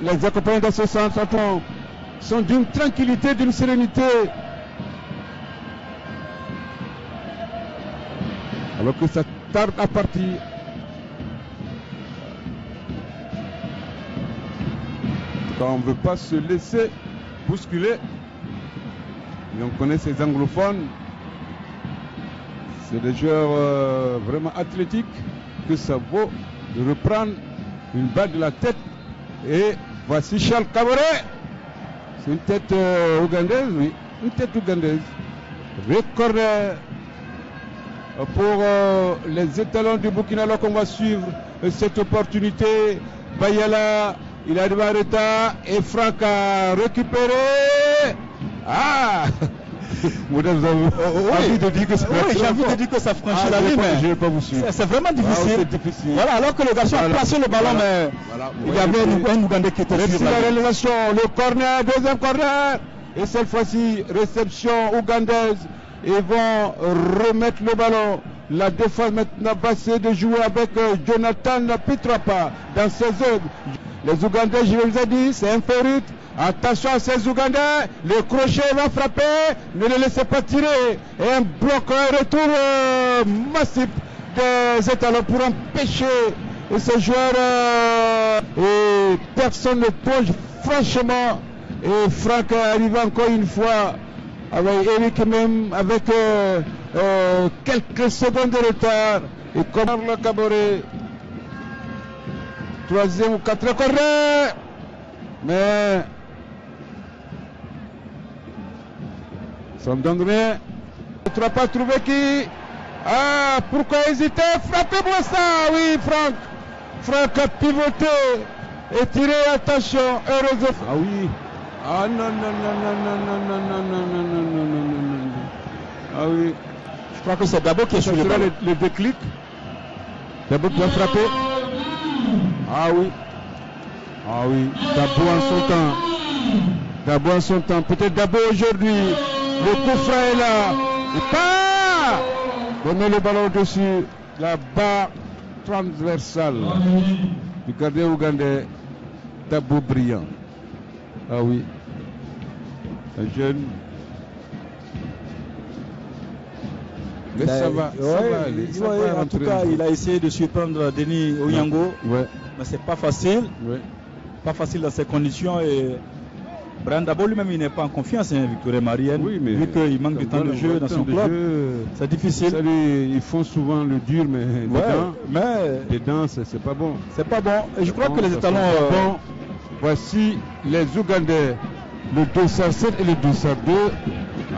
Les accompagnants dans ce centre sont d'une tranquillité, d'une sérénité. Alors que ça tarde à partir. Quand on ne veut pas se laisser bousculer. Et on connaît ces anglophones. C'est des joueurs vraiment athlétiques que ça vaut de reprendre une balle de la tête. Et voici Charles Kaboré. C'est une tête ougandaise, oui. Une tête ougandaise. Record pour les étalons du Burkina, alors qu'on va suivre cette opportunité. Bayala, il a devant Reta et Franck a récupéré. Ah vous avez envie de dire que ça j'ai envie de dire que ça franchit la ligne. Je ne vais pas vous suivre. C'est vraiment difficile. C'est difficile. Voilà, alors que le garçon a placé le ballon, mais il y avait un Ougandais qui était sur la réalisation, le corner, deuxième corner. Et cette fois-ci, réception ougandaise. Ils vont remettre le ballon. La défense maintenant va essayer de jouer avec Jonathan Pitrapa dans ses zones. Les Ougandais, je vous ai dit, c'est un favorite. Attention à ces Ougandais, le crochet va frapper, ne le laissez pas tirer. Et un bloc, un retour massif des étalons pour empêcher ces joueurs. Et personne ne plonge franchement. Et Franck arrive encore une fois avec Eric même, avec quelques secondes de retard. Et comme le Kaboré, troisième ou quatrième corner. Mais ça me donne rien. Tu n'as pas trouvé qui? Ah, pourquoi hésiter? Frappez-moi ça, oui, Franck. Franck a pivoté et tiré, attention, heureusement. Ah oui. Ah non, non, non, non, non, non, non, non, non, non, non, non, non, non, non. Ah oui. Je crois que c'est Dabo qui est sur le déclic. Dabo qui va frapper. Ah oui. Ah oui, Dabo en son temps. Dabo en son temps. Peut-être Dabo aujourd'hui. Le coup franc est là. Et pas donner le ballon au-dessus. La barre transversale du gardien ougandais. Dabo brillant. Ah oui. Un jeune. Mais ça va. Ça va en tout cas, il a essayé de surprendre Denis Onyango. Ouais. Mais c'est pas facile. Ouais. Pas facile dans ces conditions. Et Brian Dabo lui-même, il n'est pas en confiance, hein, Victorien Marienne. Oui, mais vu qu'il manque de temps de jeu dans son club. C'est difficile. Ils font souvent le dur, mais dedans, c'est pas bon. C'est pas bon. Et je crois que les étalons. Bon, voici les Ougandais, le 207 et le 202.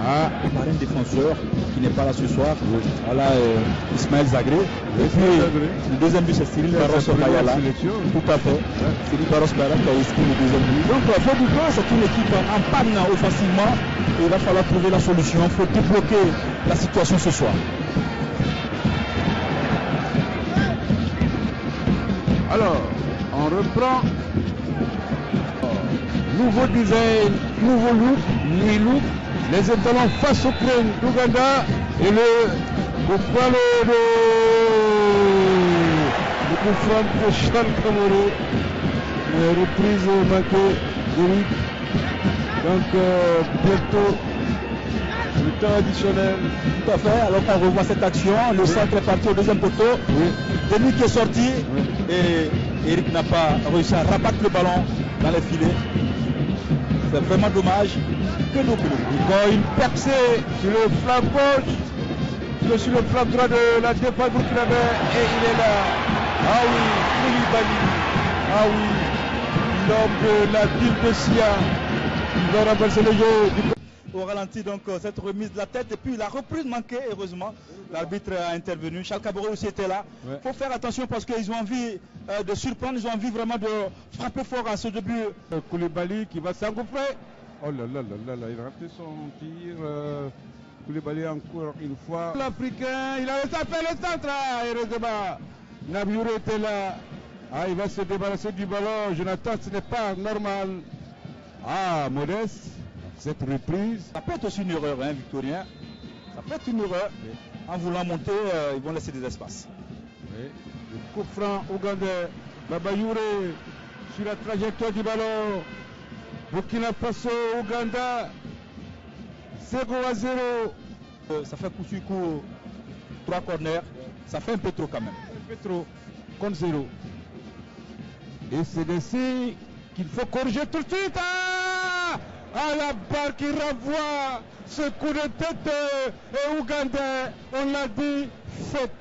Ah. Par un défenseur qui n'est pas là ce soir. Oui. Voilà Ismaël Zagré. Et puis le deuxième but c'est Cyril Barros Bayala. Tout à fait. Ouais. Cyril Barros Bayala qui a inscrit le deuxième but. Donc Vodouka c'est une équipe en panne offensivement. Et il va falloir trouver la solution. Il faut débloquer la situation ce soir. Alors, on reprend. Nouveau design, nouveau look, look. Les étalons face au crâne d'Ouganda et le coup franc de Charles Kaboré. Reprise manquée d'Eric. Donc bientôt le temps additionnel. Tout à fait. Alors qu'on revoit cette action, le centre est parti au deuxième poteau. Oui. Denis qui est sorti et Eric n'a pas réussi à rabattre le ballon dans les filets. C'est vraiment dommage. Encore une percée sur le flanc gauche, sur le flanc droit de la défense burkinabé et il est là. Ah oui, Koulibaly. Ah oui, l'homme de la ville de Sia. Il va renverser le jeu. Au ralenti, donc cette remise de la tête et puis la reprise manquée, heureusement. L'arbitre a intervenu. Charles Kaboré aussi était là. Il faut faire attention parce qu'ils ont envie de surprendre, ils ont envie vraiment de frapper fort à ce début. Koulibaly qui va s'engouffrer. Oh là là là là, il a raté son tir. Koulibaly encore une fois. L'Africain, il a fait le centre, heureusement. Nabiure était là. Ah, il va se débarrasser du ballon. Jonathan, ce n'est pas normal. Ah, Modeste, cette reprise. Ça peut être aussi une erreur, hein, Victorien. Ça peut être une erreur. Oui. En voulant monter, ils vont laisser des espaces. Oui. Le coup franc ougandais. Babayoure sur la trajectoire du ballon. Burkina Faso, Ouganda, 0-0. Ça fait coup sur coup 3 corners. Ça fait un peu trop quand même. Un peu trop. Contre 0. Et c'est des signes qu'il faut corriger tout de suite. Ah, la barre qui renvoie ce coup de tête. Et Ougandais, on l'a dit, faites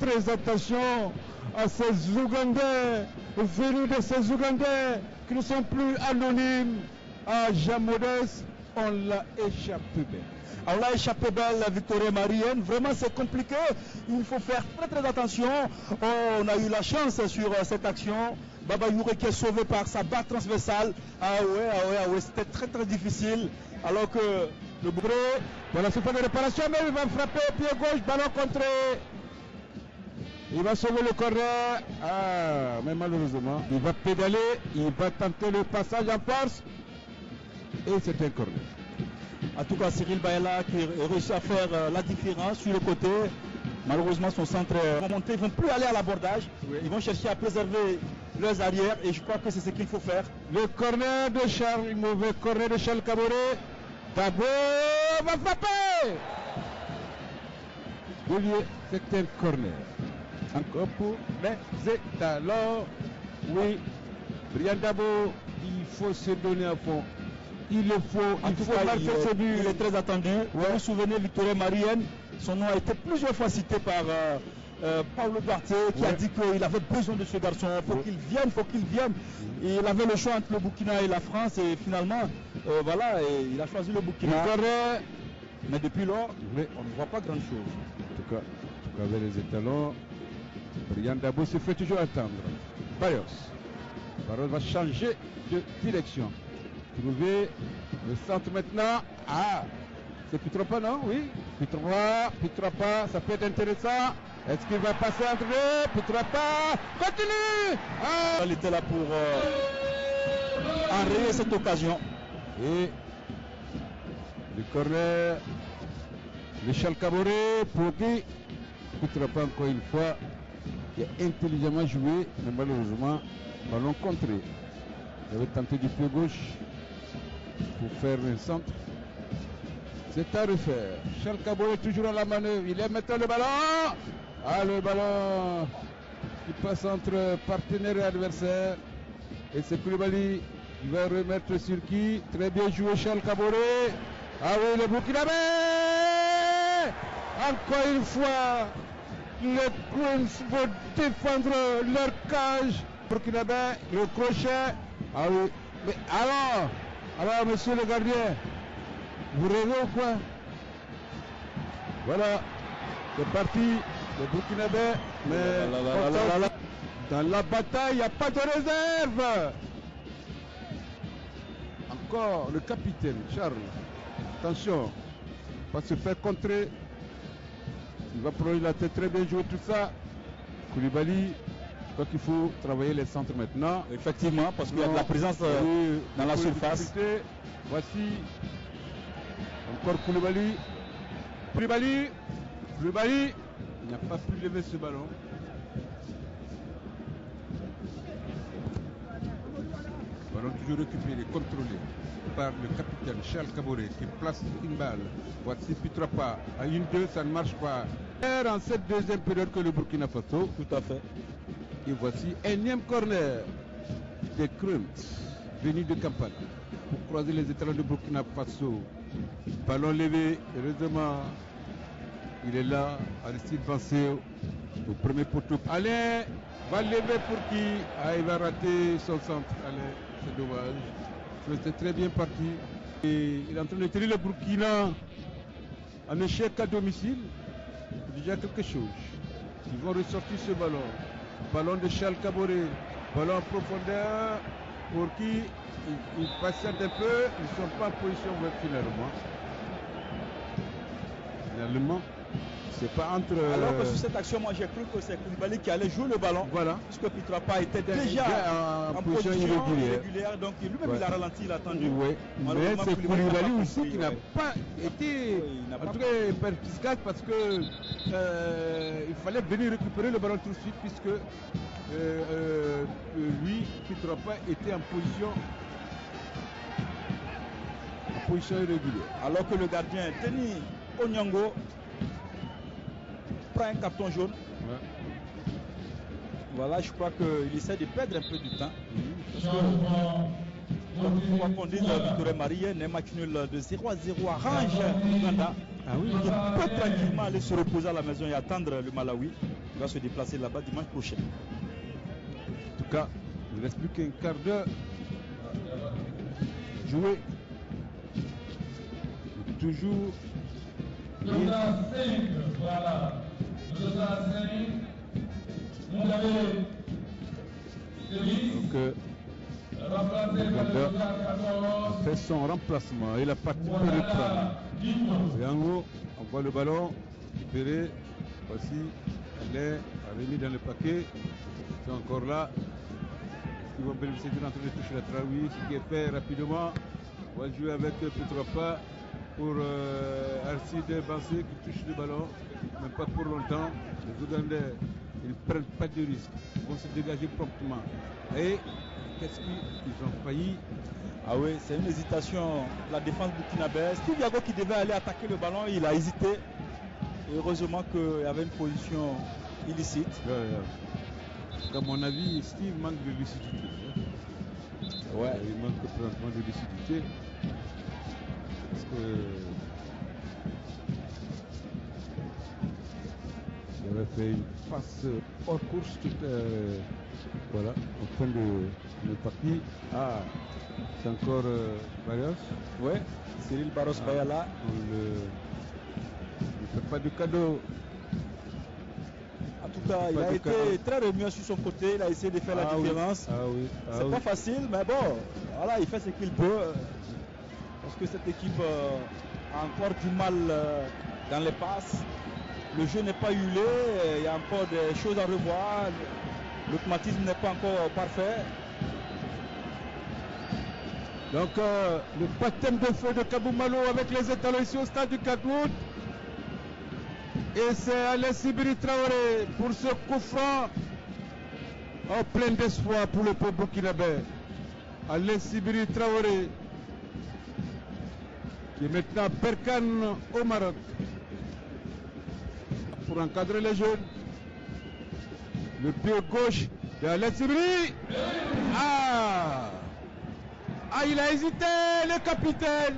très attention à ces Ougandais, venus de ces Ougandais qui ne sont plus anonymes. À Jean Modeste, on l'a échappé belle. On l'a échappé belle, Victoria Marienne. Vraiment, c'est compliqué. Il faut faire très attention. On a eu la chance sur cette action. Baba Youré qui est sauvé par sa barre transversale. Ah ouais, c'était très difficile. Alors que le Bourré, voilà, c'est pas de réparation, mais il va frapper pied gauche, ballon contré. Il va sauver le corner. Ah, mais malheureusement, il va pédaler, il va tenter le passage en force. Et c'est un corner. En tout cas, Cyril Bayala qui réussit à faire la différence sur le côté. Malheureusement, son centre va monter. Ils ne vont plus aller à l'abordage. Oui. Ils vont chercher à préserver leurs arrières. Et je crois que c'est ce qu'il faut faire. Le corner de Charles, mauvais corner de Charles Caboret. Dabo va frapper. C'est un corner. Encore pour les étalons. Oui, Brian Dabo, il faut se donner à fond. Il le faut, il faut marquer ce but. Il est très attendu. Ouais. Vous vous souvenez, Victoria Marienne, son nom a été plusieurs fois cité par Paulo Duarte qui a dit qu'il avait besoin de ce garçon. Il faut qu'il vienne. Et il avait le choix entre le Burkina et la France et finalement, voilà, et il a choisi le Burkina. Mais depuis lors, on ne voit pas grand chose. En tout cas, avec les étalons, Brian Dabo se fait toujours attendre. Barros va changer de direction. Trouver le centre maintenant. Ah, c'est Pitropa, non? Oui, Pitropa, ça peut être intéressant. Est-ce qu'il va passer entre eux? Pitropa, continue. Ah. Il était là pour enrayer cette occasion. Et le corner de Charles Caboret pour qui Pitropa encore une fois qui a intelligemment joué, mais malheureusement, ballon contré. Il avait tenté du pied gauche pour faire un centre. C'est à refaire. Charles Caboret est toujours à la manœuvre. Il est maintenant le ballon. Ah, le ballon qui passe entre partenaire et adversaire. Et c'est Koulibaly qui va remettre sur qui? Très bien joué Charles Caboret. Ah oui, le Burkinabé. Encore une fois, les Queens vont défendre leur cage. Burkinabé, le crochet. Ah oui. Mais alors, monsieur le gardien, vous rêvez ou quoi? Voilà, c'est parti, le Burkinabé, mais dans la bataille, il n'y a pas de réserve. Encore le capitaine, Charles, attention, pas se faire contrer. Il va prendre la tête, très bien joué tout ça. Koulibaly. Donc il faut travailler les centres maintenant. Effectivement, parce qu'il y a de la présence dans la surface. Voici encore Koulibaly. Koulibaly, il n'a pas pu lever ce ballon. Ballon toujours récupéré, contrôlé par le capitaine Charles Caboret qui place une balle. Voici Pitropa. À 1-2, ça ne marche pas. En cette deuxième période que le Burkina Faso. Tout à fait. Et voici énième corner des Crums venus de Kampala pour croiser les étalons de Burkina Faso. Ballon levé, heureusement, il est là, Aristide Vanceo, au premier poteau. Alain va lever pour qui? Ah, il va rater son centre. Alain, c'est dommage. C'était très bien parti. Et il est en train de tenir le Burkina en échec à domicile. Déjà quelque chose. Ils vont ressortir ce ballon. Ballon de Charles Caboret, ballon en profondeur pour qui ils patientent un peu, ils ne sont pas en position finalement. Finalement, c'est pas entre. Alors que sur cette action, moi j'ai cru que c'est Koulibaly qui allait jouer le ballon. Voilà. Puisque Pitropa était déjà en position irrégulière. Donc lui-même il a ralenti, il a attendu. Oui. Mais c'est Koulibaly aussi qui n'a pas été en tout cas perspicace parce que il fallait venir récupérer le ballon tout de suite puisque lui, Pietrapa, était en position irrégulière. Alors que le gardien Denis Onyango prend un carton jaune. Ouais. Voilà, je crois qu'il essaie de perdre un peu du temps. Parce que, comme on dit, Victor Marie, un match nul de 0-0 arrange Ouganda. Ah oui. Il peut tranquillement aller se reposer à la maison et attendre le Malawi. Il va se déplacer là-bas dimanche prochain. En tout cas, il ne reste plus qu'un quart d'heure joué. Toujours. Le temps 5, voilà. Le temps 5. Vous avez donc, Ouganda a fait son remplacement. Il a parti pour reprendre. Et en haut, on voit le ballon récupéré. Voici, elle est remis dans le paquet. C'est encore là. Est-ce qu'ils vont bénéficier d'une entrée de touche latérale? Oui, ce qui est fait rapidement. On va jouer avec Pietrapa pour Arcide Bansé qui touche le ballon, mais pas pour longtemps. Les Ougandais, ils ne prennent pas de risques. Ils vont se dégager promptement. Et qu'est-ce qu'ils ont failli? Ah oui, c'est une hésitation de la défense burkinabé. Steve Yago qui devait aller attaquer le ballon, il a hésité. Et heureusement qu'il y avait une position illicite. À mon avis, Steve manque de lucidité. Ouais. Il manque complètement de lucidité. Parce que il avait fait une passe hors course voilà, en fin de partie. Ah, c'est encore Barros. Ouais, Cyril Barros Bayala. On ne fait pas de cadeau. En tout cas, il a été très remuant sur son côté, il a essayé de faire la différence. Oui. Ah oui. C'est pas facile, mais bon, voilà, il fait ce qu'il peut. Parce que cette équipe a encore du mal dans les passes. Le jeu n'est pas huilé, il y a encore des choses à revoir. L'automatisme n'est pas encore parfait. Donc le baptême de feu de Kabou Malo avec les étalons ici au stade du Cameroun. Et c'est Alain Sibiri Traoré pour ce coup franc en plein d'espoir pour le peuple burkinabé. Alain Sibiri Traoré qui est maintenant Berkane au Maroc pour encadrer les jeunes. Le pied gauche de Alain Sibiri. Il a hésité, le capitaine.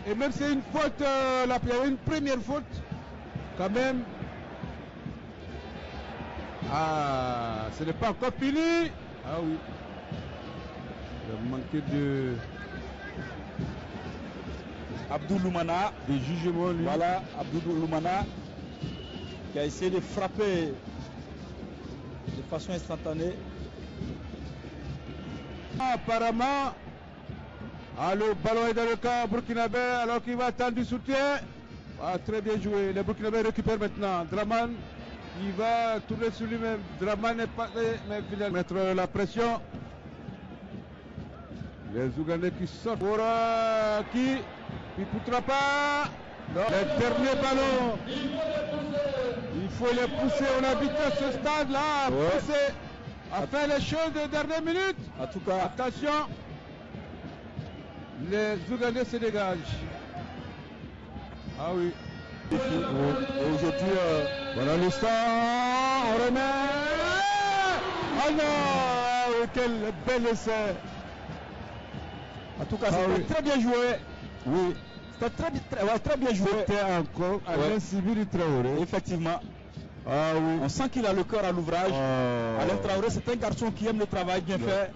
Et même c'est une faute, il y a une première faute quand même. Ce n'est pas encore fini. Ah oui. Il a manqué de Abdou Loumana. De jugement, lui. Voilà, Abdou Loumana qui a essayé de frapper de façon instantanée. Apparemment, le ballon est dans le camp burkinabé alors qu'il va attendre du soutien. Très bien joué. Les Burkinabés récupèrent maintenant. Draman, il va tourner sur lui-même. Draman n'est pas mais finalement mettre la pression. Les Ougandais qui sortent pour qui ne poussera pas. Non. Le dernier ballon. Il faut les pousser. On habite à ce stade-là. Pousser. À faire les choses de dernière minute. En tout cas, attention. Les Ougandais se dégagent. Ah oui. Aujourd'hui, voilà l'instant. On remet. Oh non, quel bel essai. En tout cas, c'était très bien joué. Oui. C'était très bien joué. C'était encore Alain Sibiri Traoré. Effectivement. Ah oui. On sent qu'il a le cœur à l'ouvrage. Alain Traoré, c'est un garçon qui aime le travail bien fait.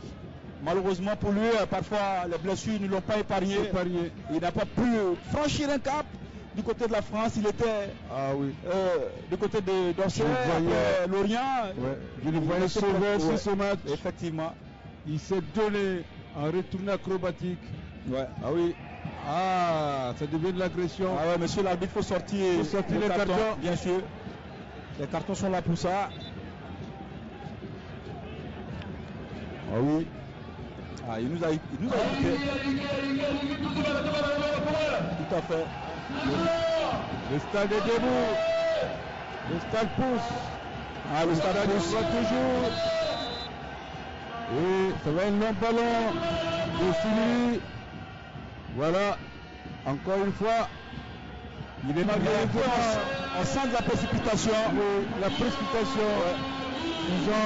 Malheureusement pour lui, parfois les blessures ne l'ont pas épargné. Il n'a pas pu franchir un cap. Du côté de la France, il était du côté d'Orsay, après Lorient. Ouais. Je le voyais sauver sur ce match. Effectivement. Il s'est donné en retourné acrobatique. Ouais. Ah oui. Ça devient de l'agression. Ah ouais, monsieur l'arbitre, il faut sortir les cartons. Bien sûr. Les cartons sont là pour ça. Ah oui. Il nous a écouté. Tout à fait. Le stade est debout. Le stade pousse. Le stade pousse. Toujours. Et ça va un long ballon de Sili. Voilà, encore une fois. Il est malgré on sent de la précipitation. Oui, la précipitation. Ouais. Ils ont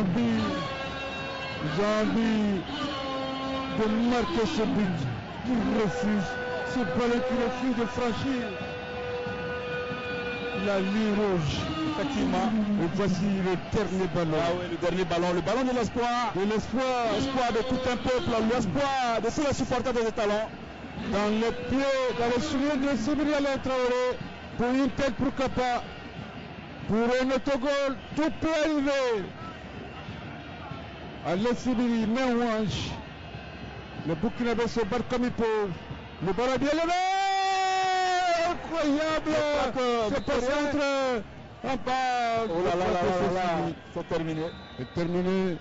envie de marquer ce but. Ils refusent. Ce ballon qui refuse de franchir la ligne rouge. Effectivement. Et voici le dernier ballon. Ah oui, le dernier ballon. Le ballon de l'espoir. De l'espoir. L'espoir de tout un peuple. L'espoir de tous les supporters des étalons. Dans les pieds, dans les souliers de Sibiri Alain Traoré. Pour une tête, pourquoi pas. Pour un autogol, tout peut arriver. Alain Sibiri, main ou hanche. Le Burkinabé se bat comme il peut. Le ballon bien levé. Incroyable. C'est passé entre en bas. Oh là là là là là. C'est terminé. C'est terminé.